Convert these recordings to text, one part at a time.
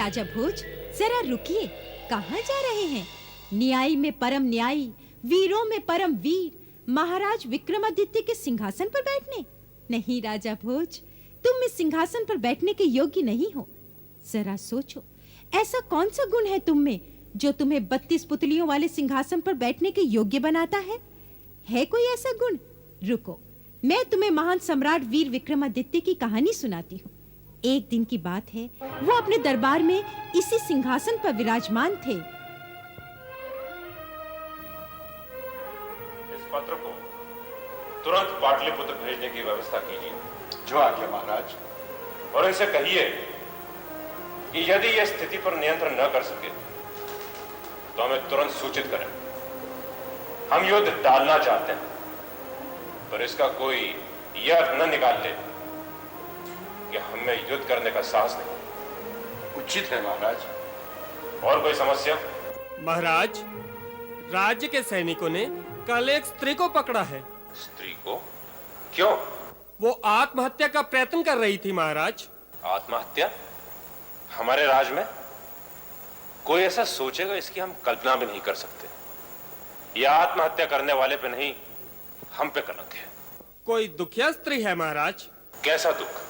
राजा भोज, जरा रुकिए, कहाँ जा रहे हैं? न्यायी में परम न्यायी, वीरों में परम वीर, महाराज विक्रमादित्य के सिंहासन पर बैठने? नहीं राजा भोज, तुम इस सिंहासन पर बैठने के योग्य नहीं हो। जरा सोचो, ऐसा कौन सा गुण है तुम में जो तुम्हें 32 पुतलियों वाले सिंहासन पर बैठने के योग्य बनाता है? है कोई ऐसा गुण? रुको, मैं तुम्हें महान सम्राट वीर विक्रमादित्य की कहानी सुनाती हूँ। एक दिन की बात है, वो अपने दरबार में इसी सिंहासन पर विराजमान थे। इस पत्र को तुरंत पाटलिपुत्र भेजने की व्यवस्था कीजिए। जो आज्ञा महाराज। और इनसे कहिए कि यदि यह स्थिति पर नियंत्रण न कर सके तो हमें तुरंत सूचित करें। हम युद्ध टालना चाहते हैं, पर इसका कोई यह अर्थ न निकाल ले कि हमें युद्ध करने का साहस नहीं। उचित है महाराज। और कोई समस्या? महाराज, राज्य के सैनिकों ने कल एक स्त्री को पकड़ा है। स्त्री को? क्यों? वो आत्महत्या का प्रयत्न कर रही थी महाराज। आत्महत्या? हमारे राज में कोई ऐसा सोचेगा इसकी हम कल्पना भी नहीं कर सकते। यह आत्महत्या करने वाले पे नहीं, हम पे कलंक है। कोई दुखिया स्त्री है महाराज। कैसा दुख?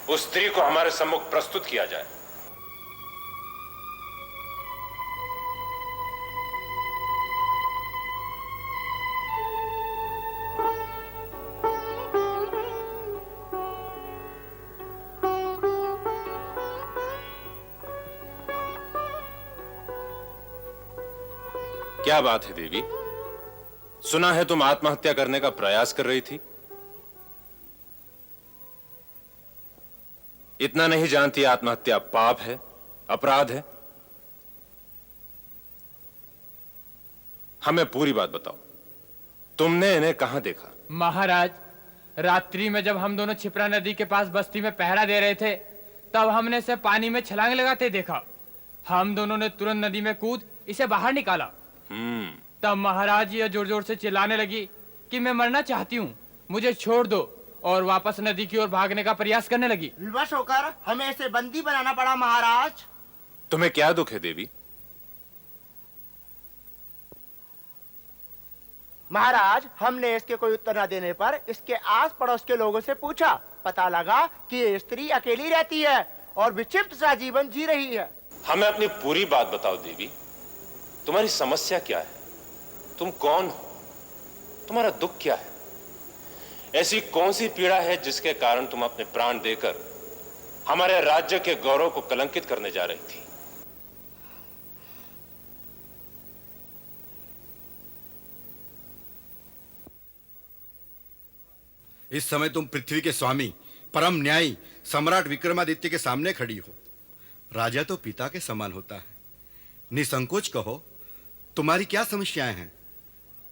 उस स्त्री को हमारे सम्मुख प्रस्तुत किया जाए। क्या बात है देवी? सुना है तुम आत्महत्या करने का प्रयास कर रही थी। इतना नहीं जानती आत्महत्या पाप है, अपराध है? हमें पूरी बात बताओ, तुमने इन्हें कहां देखा? महाराज, रात्रि में जब हम दोनों छिपरा नदी के पास बस्ती में पहरा दे रहे थे, तब हमने इसे पानी में छलांग लगाते देखा। हम दोनों ने तुरंत नदी में कूद इसे बाहर निकाला। तब महाराज ये जोर जोर से चिल्लाने लगी कि मैं मरना चाहती हूँ, मुझे छोड़ दो, और वापस नदी की ओर भागने का प्रयास करने लगी। विवश होकर हमें इसे बंदी बनाना पड़ा महाराज। तुम्हें क्या दुख है देवी? महाराज, हमने इसके कोई उत्तर न देने पर इसके आस पड़ोस के लोगों से पूछा। पता लगा कि ये स्त्री अकेली रहती है और विचित्र सा जीवन जी रही है। हमें अपनी पूरी बात बताओ देवी। तुम्हारी समस्या क्या है? तुम कौन हो? तुम्हारा दुख क्या है? ऐसी कौन सी पीड़ा है जिसके कारण तुम अपने प्राण देकर हमारे राज्य के गौरव को कलंकित करने जा रही थी? इस समय तुम पृथ्वी के स्वामी, परम न्यायी सम्राट विक्रमादित्य के सामने खड़ी हो। राजा तो पिता के समान होता है। निसंकोच कहो, तुम्हारी क्या समस्याएं हैं?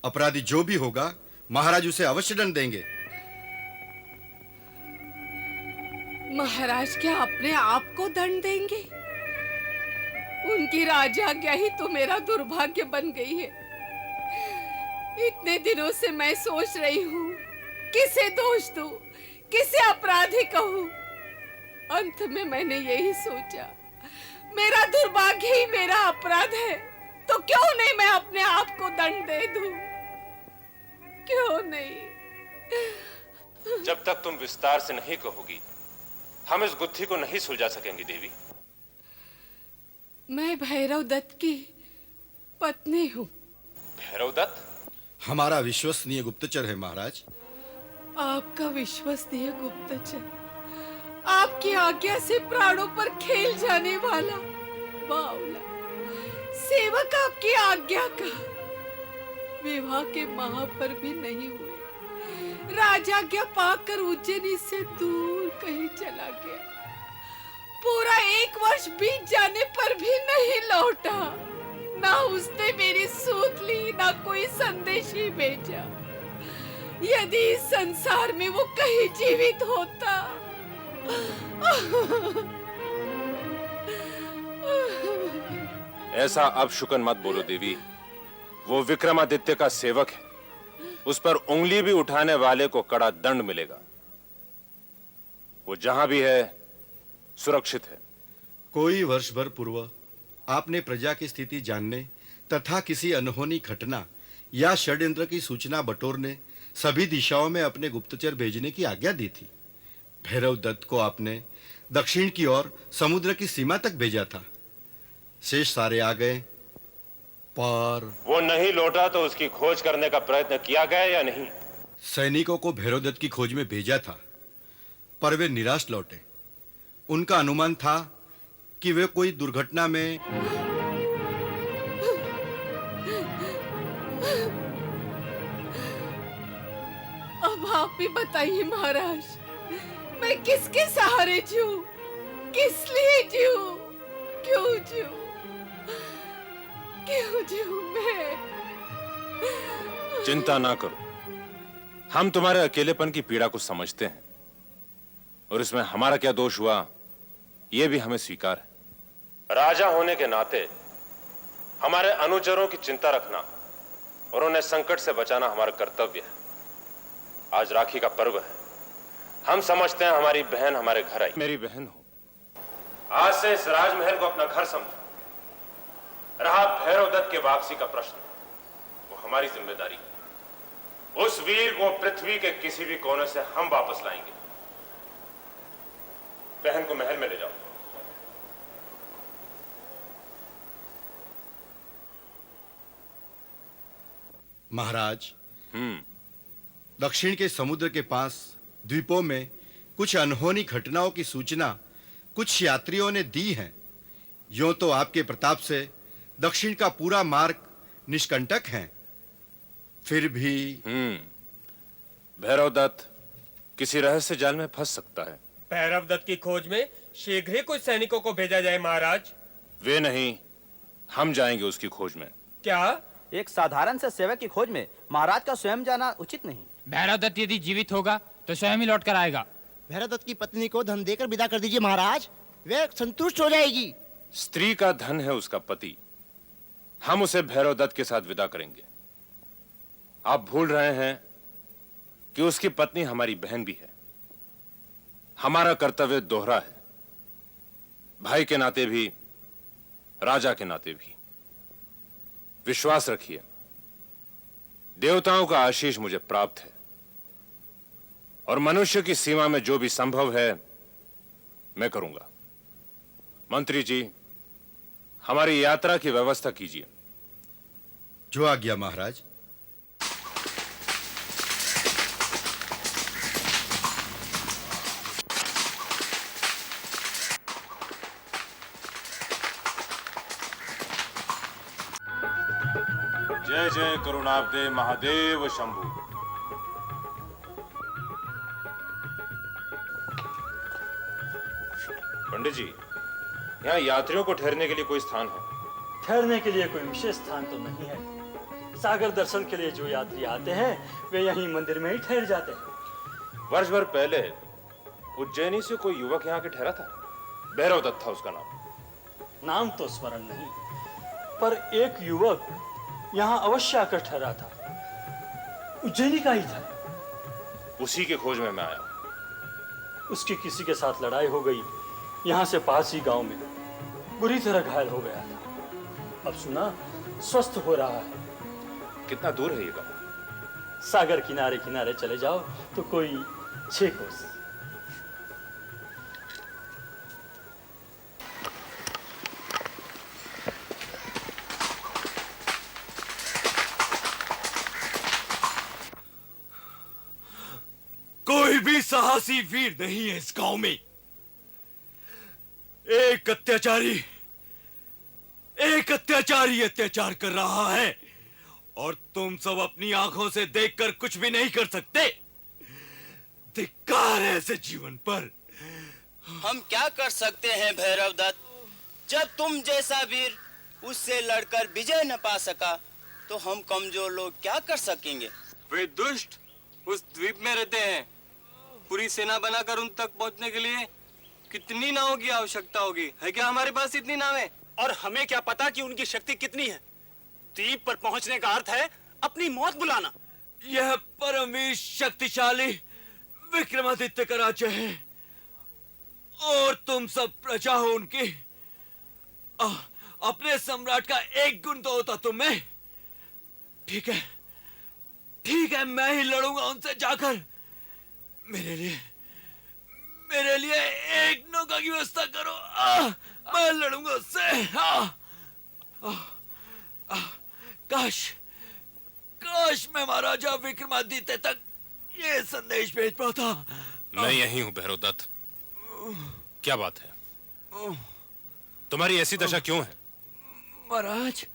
अपराधी जो भी होगा, महाराज उसे अवश्य दंड देंगे। महाराज क्या अपने आप को दंड देंगे? उनकी राजाज्ञा ही तो मेरा दुर्भाग्य बन गई है। इतने दिनों से मैं सोच रही हूँ, किसे दोष दूं, किसे अपराधी कहूँ। अंत में मैंने यही सोचा, मेरा दुर्भाग्य ही मेरा अपराध है, तो क्यों नहीं मैं अपने आप को दंड दे दूं? क्यों नहीं? जब तक तुम विस्तार से नहीं कहोगी, हम इस गुत्थी को नहीं सुलझा सकेंगे देवी। मैं भैरव दत्त की पत्नी हूँ। भैरव दत्त? हमारा विश्वसनीय गुप्तचर है महाराज। आपका विश्वसनीय गुप्तचर, आपकी आज्ञा से प्राणों पर खेल जाने वाला बावला सेवक आपकी आज्ञा का विवाह के माह पर भी नहीं हुए, राजाज्ञा पाकर उज्जैनी से दूर कहीं चला गया। पूरा 1 वर्ष बीत जाने पर भी नहीं लौटा। ना उसने मेरी सूत ली, ना कोई संदेश ही भेजा। यदि इस संसार में वो कहीं जीवित होता। ऐसा अब शुकन मत बोलो देवी। वो विक्रमादित्य का सेवक है, उस पर उंगली भी उठाने वाले को कड़ा दंड मिलेगा। वो जहां भी है सुरक्षित है। कोई वर्ष भर पूर्व आपने प्रजा की स्थिति जानने तथा किसी अनहोनी घटना या षड्यंत्र की सूचना बटोरने सभी दिशाओं में अपने गुप्तचर भेजने की आज्ञा दी थी। भैरव दत्त को आपने दक्षिण की ओर समुद्र की सीमा तक भेजा था। शेष सारे आ गए, पर वो नहीं लौटा तो उसकी खोज करने का प्रयत्न किया गया या नहीं? सैनिकों को भैरव दत्त की खोज में भेजा था, पर वे निराश लौटे। उनका अनुमान था कि वे कोई दुर्घटना में अब आप ही बताइए महाराज, मैं किसके सहारे जीऊं? किस लिए जीऊं? क्यों जीऊं? क्यों जीऊं मैं? चिंता ना करो, हम तुम्हारे अकेलेपन की पीड़ा को समझते हैं और इसमें हमारा क्या दोष हुआ यह भी हमें स्वीकार है। राजा होने के नाते हमारे अनुचरों की चिंता रखना और उन्हें संकट से बचाना हमारा कर्तव्य है। आज राखी का पर्व है, हम समझते हैं हमारी बहन हमारे घर आई। मेरी बहन हो, आज से इस राजमहल को अपना घर समझो। रहा भैरव दत्त के वापसी का प्रश्न, वो हमारी जिम्मेदारी है। उस वीर को पृथ्वी के किसी भी कोने से हम वापस लाएंगे। बहन को महल में ले जाओ। महाराज, दक्षिण के समुद्र के पास द्वीपों में कुछ अनहोनी घटनाओं की सूचना कुछ यात्रियों ने दी है। यूं तो आपके प्रताप से दक्षिण का पूरा मार्ग निष्कंटक है, फिर भी भैरव दत्त किसी रहस्य जाल में फंस सकता है। भैरव दत्त की खोज में शीघ्र ही कुछ सैनिकों को भेजा जाए महाराज। वे नहीं, हम जाएंगे उसकी खोज में। क्या? एक साधारण से सेवक की खोज में महाराज का स्वयं जाना उचित नहीं। भैरव दत्त यदि जीवित होगा तो स्वयं ही लौट कर आएगा। भैरव दत्त की पत्नी को धन देकर विदा कर दीजिए महाराज, वे संतुष्ट हो जाएगी। स्त्री का धन है उसका पति, हम उसे भैरव दत्त के साथ विदा करेंगे। आप भूल रहे हैं कि उसकी पत्नी हमारी बहन भी है। हमारा कर्तव्य दोहरा है, भाई के नाते भी राजा के नाते भी। विश्वास रखिए, देवताओं का आशीष मुझे प्राप्त है और मनुष्य की सीमा में जो भी संभव है मैं करूंगा। मंत्री जी, हमारी यात्रा की व्यवस्था कीजिए। जो आज्ञा महाराज। जय जय करुणाब्दे महादेव शंभु। पंडित जी, यहाँ यात्रियों को ठहरने के लिए कोई स्थान है? ठहरने के लिए कोई विशेष स्थान तो नहीं है। सागर दर्शन के लिए जो यात्री आते हैं वे यहीं मंदिर में ही ठहर जाते हैं। वर्ष भर पहले उज्जैनी से कोई युवक यहाँ के ठहरा था, भैरव दत्त था उसका नाम। नाम तो स्मरण नहीं, पर एक युवक यहाँ अवश्य आकर ठहरा था, उज्जैनी का ही था। उसी के खोज में मैं आया। उसकी किसी के साथ लड़ाई हो गई, यहाँ से पास ही गांव में बुरी तरह घायल हो गया था। अब सुना स्वस्थ हो रहा है। कितना दूर है ये गांव? सागर किनारे किनारे चले जाओ तो कोई 6 कोस। कोई भी साहसी वीर नहीं है इस गांव में। एक अत्याचारी अत्याचार कर रहा है और तुम सब अपनी आंखों से देखकर कुछ भी नहीं कर सकते। धिक्कार है ऐसे जीवन पर। हम क्या कर सकते हैं भैरव दत्त? जब तुम जैसा वीर उससे लड़कर विजय न पा सका तो हम कमजोर लोग क्या कर सकेंगे? वे दुष्ट उस द्वीप में रहते हैं। पूरी सेना बनाकर उन तक पहुंचने के लिए कितनी नावों की आवश्यकता होगी? है क्या हमारे पास इतनी नावें? और हमें क्या पता कि उनकी शक्ति कितनी है? द्वीप पर पहुंचने का अर्थ है अपनी मौत बुलाना। यह परम शक्तिशाली विक्रमादित्य का राज्य है और तुम सब प्रजा हो उनकी। अपने सम्राट का एक गुण तो होता तुम में। ठीक है, मैं ही लड़ूंगा उनसे जाकर। मेरे लिए एक नौका की व्यवस्था करो। मैं लड़ूंगा उससे। काश मैं महाराजा विक्रमादित्य तक ये संदेश भेज पाता। मैं यही हूं भैरवदत्त। क्या बात है, तुम्हारी ऐसी दशा क्यों है? महाराज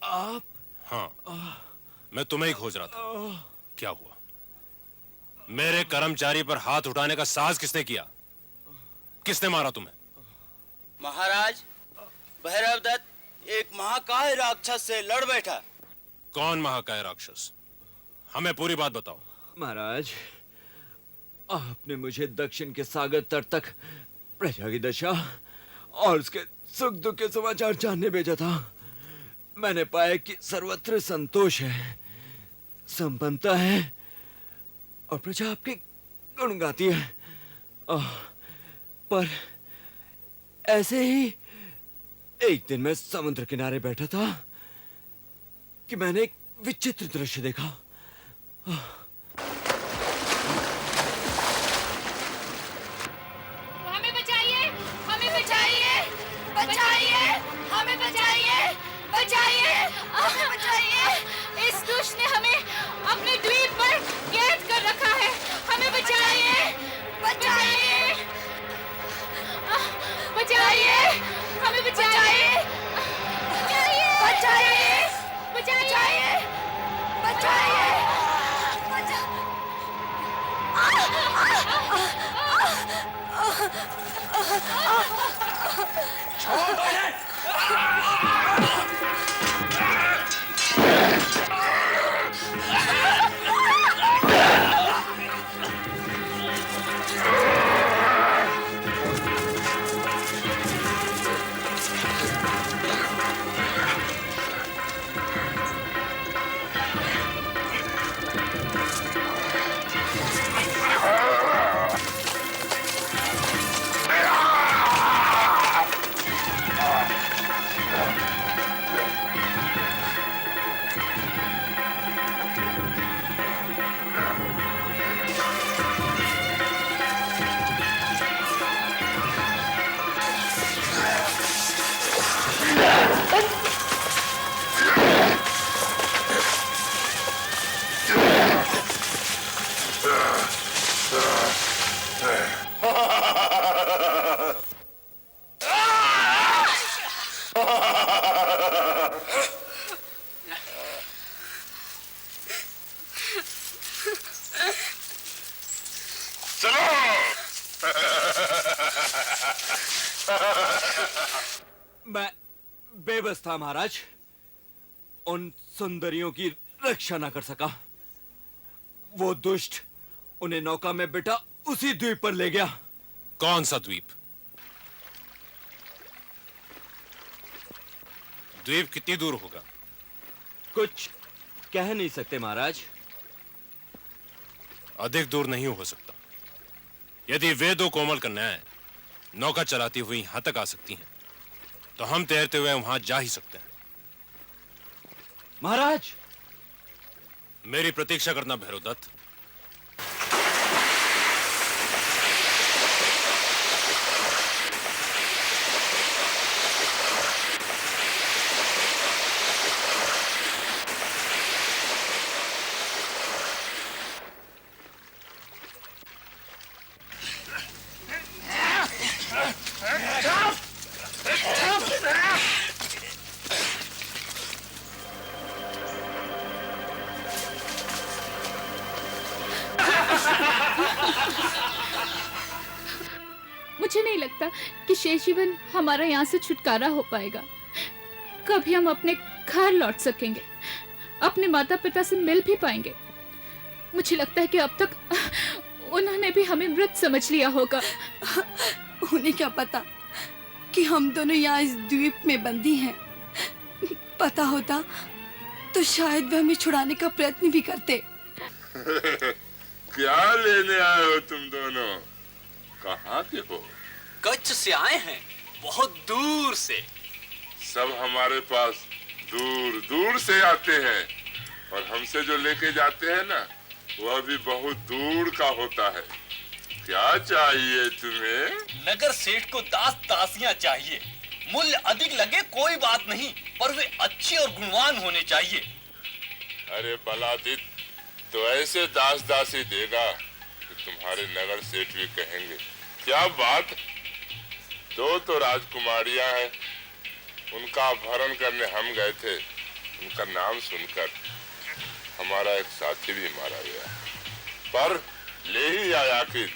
आप? हाँ, मैं तुम्हें ही खोज रहा था। क्या हुआ? मेरे कर्मचारी पर हाथ उठाने का साहस किसने किया? किसने मारा तुम्हें? महाराज, भैरवदत्त एक महाकाय राक्षस से लड़ बैठा। कौन महाकाय राक्षस? हमें पूरी बात बताओ। महाराज, आपने मुझे दक्षिण के सागर तट तक प्रजा की दशा और उसके सुख दुख के समाचार जानने भेजा था। मैंने पाया कि सर्वत्र संतोष है, संपन्नता है और प्रजा आपके गुण गाती है। पर ऐसे ही एक दिन मैं समुद्र किनारे बैठा था कि मैंने एक विचित्र दृश्य देखा। हमें बचाइए, हमें बचाइए, बचाइए, हमें बचाइए, बचाइए, हमें बचाइए। इस दुष्ट ने हमें अपने द्वीप पर कैद कर रखा है। हमें बचाइए, बचाइए, बचाइए, हमें बचाइए, बचाइए, बचाइए, बचाइए, मैं बेबस था महाराज, उन सुंदरियों की रक्षा न कर सका। वो दुष्ट उन्हें नौका में बिठा उसी द्वीप पर ले गया। कौन सा द्वीप? द्वीप कितनी दूर होगा? कुछ कह नहीं सकते महाराज। अधिक दूर नहीं हो सकता। यदि वे दो कोमल कन्याएं नौका चलाती हुई यहां तक आ सकती हैं, तो हम तैरते हुए वहां जा ही सकते हैं। महाराज, मेरी प्रतीक्षा करना भैरवदत्त। मुझे नहीं लगता कि शेष जीवन हमारा यहाँ से छुटकारा हो पाएगा। कभी हम अपने घर लौट सकेंगे, अपने माता पिता से मिल भी पाएंगे। मुझे लगता है कि अब तक उन्होंने भी हमें मृत समझ लिया होगा। उन्हें क्या पता कि हम दोनों यहाँ इस द्वीप में बंदी हैं। पता होता तो शायद वे हमें छुड़ाने का प्रयत्न भी करते। क्या लेने आए हो तुम दोनों? कहाँ के हो? कच्छ से आए हैं, बहुत दूर से। सब हमारे पास दूर दूर से आते हैं और हमसे जो लेके जाते हैं ना वह भी बहुत दूर का होता है। क्या चाहिए तुम्हें? नगर सेठ को दास दासियां चाहिए। मूल्य अधिक लगे कोई बात नहीं, पर वे अच्छे और गुणवान होने चाहिए। अरे बलादित, तो ऐसे दास दासी देगा कि तुम्हारे नगर सेठ भी कहेंगे क्या बात। दो तो राजकुमारियां हैं, उनका अपहरण करने हम गए थे। उनका नाम सुनकर हमारा एक साथी भी मारा गया, पर ले ही आया आखिर।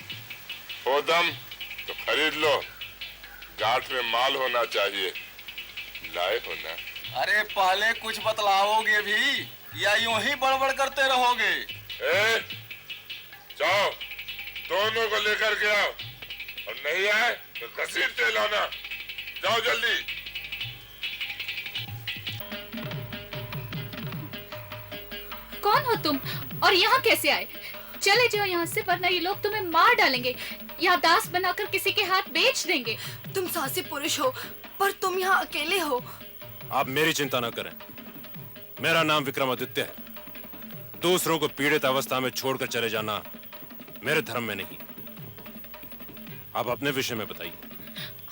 हो दम तो खरीद लो, गांठ में माल होना चाहिए। लाए हो ना? अरे पहले कुछ बतलाओगे भी या यूं ही बड़बड़ करते रहोगे? जाओ, दोनों को लेकर के आओ, और नहीं आए तो घसीटते लाना। जाओ जल्दी। कौन हो तुम और यहाँ कैसे आए? चले जाओ यहाँ से, वरना ये लोग तुम्हें मार डालेंगे या दास बनाकर किसी के हाथ बेच देंगे। तुम साहसी पुरुष हो, पर तुम यहाँ अकेले हो। आप मेरी चिंता न करें, मेरा नाम विक्रमादित्य है। दूसरों को पीड़ित अवस्था में छोड़कर चले जाना मेरे धर्म में नहीं। आप अपने विषय में बताइए।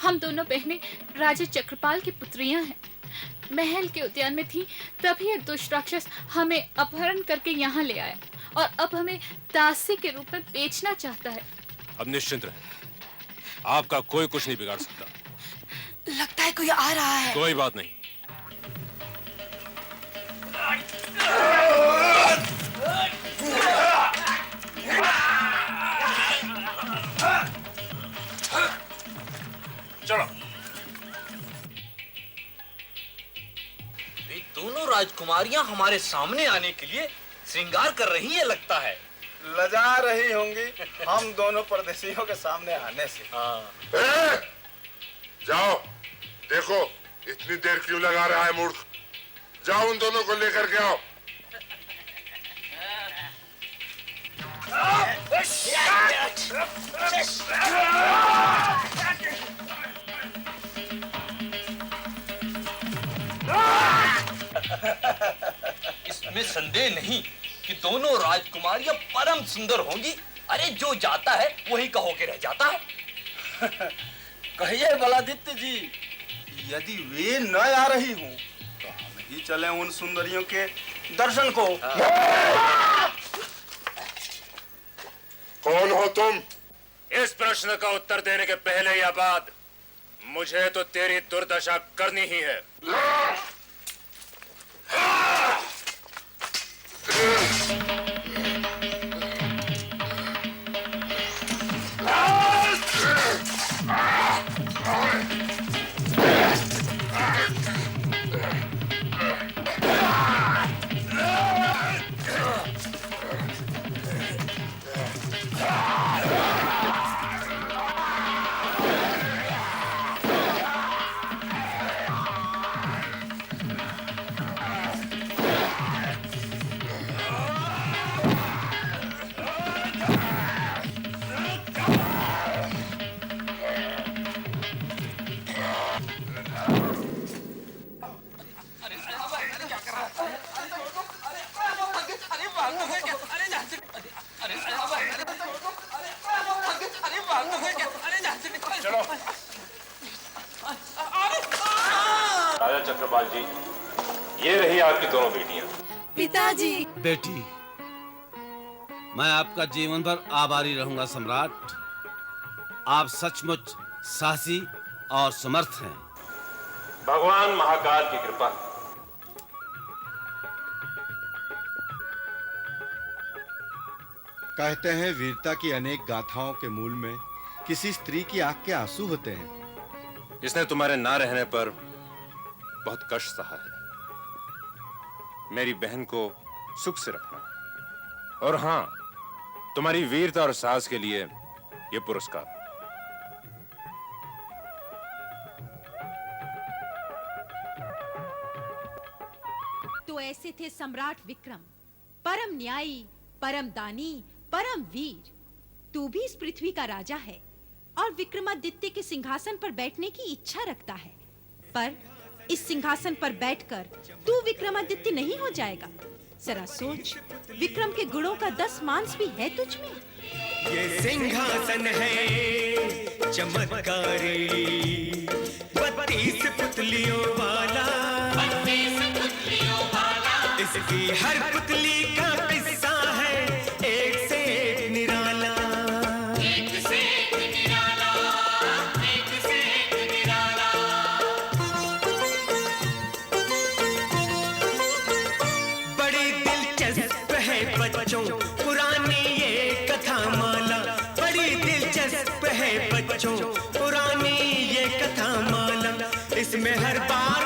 हम दोनों बहनें राजा चक्रपाल की पुत्रियां हैं। महल के उद्यान में थी, तभी एक दुष्ट राक्षस हमें अपहरण करके यहाँ ले आया और अब हमें दासी के रूप में बेचना चाहता है। अब निश्चिंत रहे, आपका कोई कुछ नहीं बिगाड़ सकता। लगता है कोई आ रहा है। कोई बात नहीं। चलो। वे दोनों राजकुमारियां हमारे सामने आने के लिए श्रृंगार कर रही है लगता है। लजा रही होंगी हम दोनों परदेशियों के सामने आने से। जाओ देखो, इतनी देर क्यों लगा रहा है मूर्ख। जाओ उन दोनों को लेकर के आओ। इसमें संदेह नहीं कि दोनों राजकुमारियां परम सुंदर होंगी। अरे जो जाता है वही कहो के रह जाता है। कहिए बलादित्य जी, यदि वे न आ रही हूँ तो हम ही चले उन सुंदरियों के दर्शन को। कौन हो तुम? इस प्रश्न का उत्तर देने के पहले या बाद मुझे तो तेरी दुर्दशा करनी ही है। राजा चक्रपाल जी, ये रही आपकी दोनों बेटियां। पिताजी। बेटी, मैं आपका जीवन भर आभारी रहूंगा सम्राट। आप सचमुच साहसी और समर्थ हैं। भगवान महाकाल की कृपा। कहते हैं वीरता की अनेक गाथाओं के मूल में किसी स्त्री की आंख के आंसू होते हैं। इसने तुम्हारे ना रहने पर बहुत कष्ट सहा है। मेरी बहन को सुख से रखना, और हां, तुम्हारी वीरता और साहस के लिए यह पुरस्कार। तो ऐसे थे सम्राट विक्रम, परम न्यायी, परम दानी, परम वीर। तू भी इस पृथ्वी का राजा है और विक्रमादित्य के सिंहासन पर बैठने की इच्छा रखता है, पर इस सिंहासन पर बैठकर तू विक्रमादित्य नहीं हो जाएगा। जरा सोच, विक्रम के गुणों का 10 मांस भी है तुझ में। ये सिंहासन है चमत्कारी, 32 पुतलियों वाला, इसकी हर पुतली का किस्सा है एक से एक निराला, एक से एक निराला, एक से एक निराला। बड़ी दिलचस्प है बच्चों पुरानी ये कथा माला, बड़ी दिलचस्प है बच्चों पुरानी ये कथा माला, इसमें हर बात